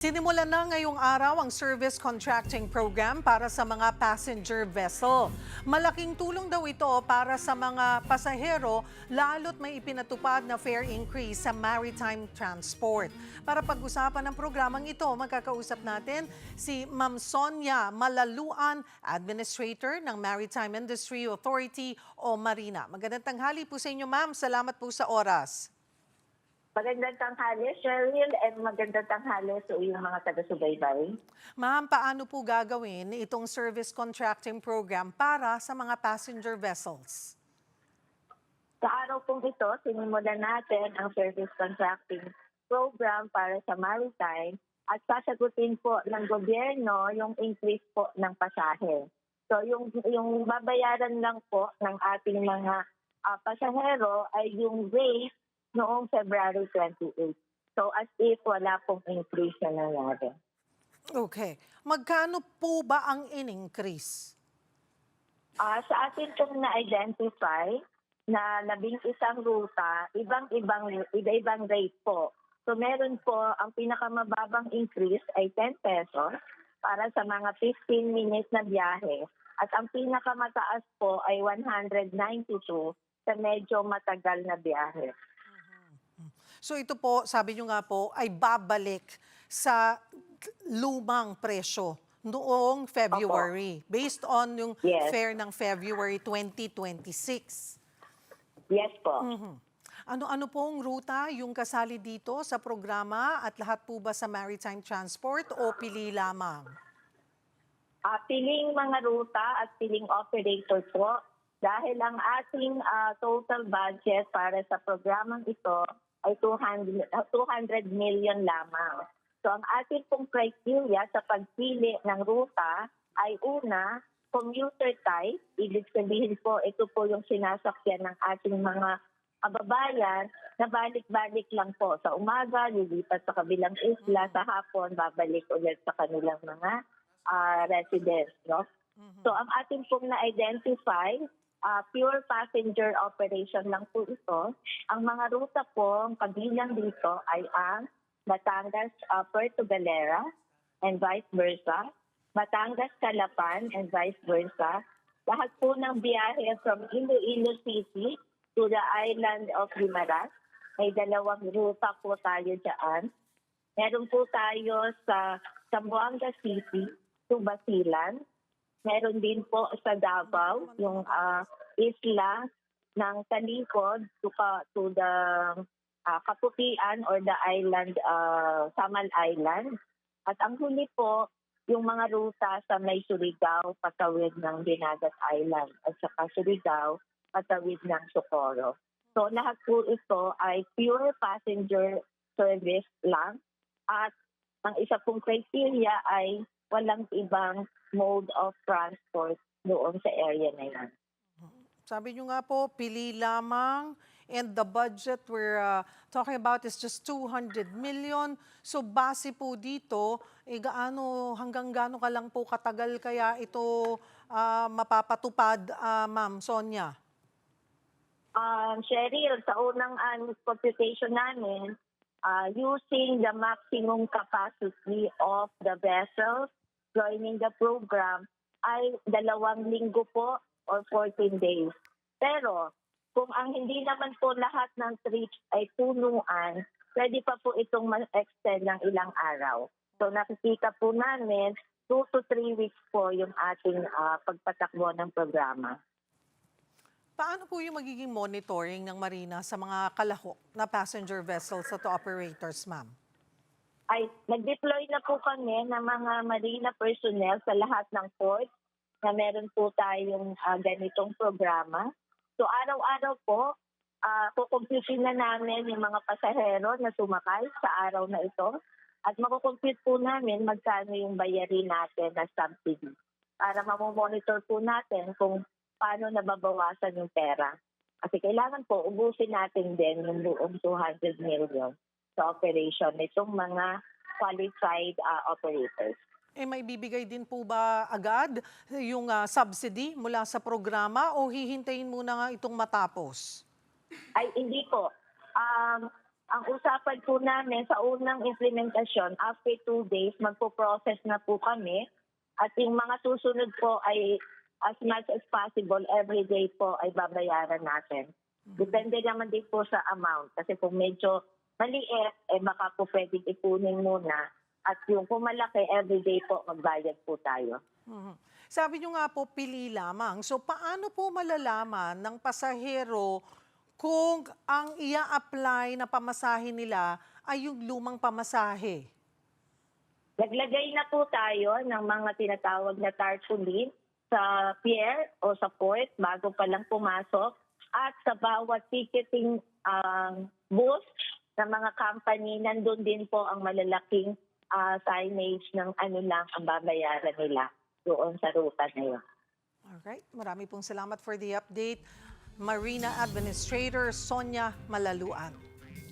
Sinimulan na ngayong araw ang service contracting program para sa mga passenger vessel. Malaking tulong daw ito para sa mga pasahero lalo't may ipinatupad na fare increase sa maritime transport. Para pag-usapan ng programang ito, magkakausap natin si Ma'am Sonia Malaluan, Administrator ng Maritime Industry Authority o Marina. Magandang tanghali po sa inyo, Ma'am. Salamat po sa oras. Magandang tanghali, Cheryl, and magandang tanghali sa iyong mga taga-subaybay. Ma'am, paano po gagawin itong service contracting program para sa mga passenger vessels? Sa araw pong ito, sinimulan natin ang service contracting program para sa maritime at sasagutin po ng gobyerno yung increase po ng pasahe. So yung babayaran lang po ng ating mga pasahero ay yung rate noong February 28. So as if wala pong increase na nangyari. Okay. Magkano po ba ang in-increase? Sa atin pong na-identify na 11 ruta, iba-ibang rate po. So meron po, ang pinakamababang increase ay 10 pesos para sa mga 15 minutes na biyahe. At ang pinakamataas po ay 192 sa medyo matagal na biyahe. So ito po, sabi nyo nga po, ay babalik sa lumang presyo noong February, based on yung Yes. fare ng February 2026. Yes po. Ano-ano pong ruta yung kasali dito sa programa at lahat po ba sa maritime transport o pili lamang? Piling mga ruta at piling operator po dahil ang ating total budget para sa programang ito ay 200 million lamang. So ang ating pong criteria sa pagpili ng ruta ay una, commuter type. Ibig sabihin po, ito po yung sinasakyan ng ating mga kababayan na balik-balik lang po. Sa umaga, lilipat sa kabilang isla, sa hapon, babalik ulit sa kanilang mga residents. No? So ang ating pong na-identify, pure passenger operation lang po ito. Ang mga ruta po, ang kabilang dito ay ang Batangas, Puerto Galera and vice versa. Batangas, Calapan and vice versa. Lahat po ng biyahe from Iloilo City to the island of Guimaras. May dalawang ruta po tayo dyan. Meron po tayo sa Zamboanga City to Basilan. Meron din po sa Davao, yung isla ng Talikod to the Kaputian or the island, Samal Island. At ang huli po, yung mga ruta sa may Surigao, patawid ng Dinagat Island at saka Surigao, patawid ng Socorro. So lahat po ito ay pure passenger service lang at ang isa pong criteria ay walang ibang mode of transport doon sa area na yan. Sabi nyo nga po, pili lamang and the budget we're talking about is just 200 million. So base po dito, hanggang gaano ka lang po katagal kaya ito mapapatupad, Ma'am Sonia? Cheryl, sa unang computation namin, using the maximum capacity of the vessels joining the program ay 2 linggo po or 14 days. Pero kung ang hindi naman po lahat ng trips ay punuan, pwede pa po itong ma-extend ng ilang araw. So nakikita po namin 2 to 3 weeks po yung ating pagpatakbo ng programa. Paano po yung magiging monitoring ng Marina sa mga kalahok na passenger vessels at operators, Ma'am? Ay nag-deploy na po kami ng mga marina personnel sa lahat ng ports na meron po tayong ganitong programa. So araw-araw po, kukumputin na namin yung mga pasahero na sumakay sa araw na ito at makukumpute po namin magkano yung bayarin natin na subsidy para mamomonitor po natin kung paano nababawasan yung pera. Kasi kailangan po ubusin natin din yung buong 200 million sa operation nitong mga qualified operators. May bibigay din po ba agad yung subsidy mula sa programa o hihintayin muna nga itong matapos? Ay, hindi po. Ang usapan po namin sa unang implementasyon, after 2 days, magpo-process na po kami. At yung mga susunod po ay as much as possible, every day po ay babayaran natin. Depende naman din po sa amount. Kasi kung medyo maliit, baka po pwedeng ipunin muna. At yung kung malaki, every day po magbayad po tayo. Mhm. Sabi nyo nga po, pili lamang. So paano po malalaman ng pasahero kung ang ia-apply na pamasahe nila ay yung lumang pamasahe? Naglagay na po tayo ng mga tinatawag na tarpaulin sa pier o sa port bago pa lang pumasok. At sa bawat ticketing booth ng mga company, nandun din po ang malalaking signage ng ano lang ang babayaran nila doon sa ruta na yun. Alright, marami pong salamat for the update. Marina Administrator Sonia Malaluan.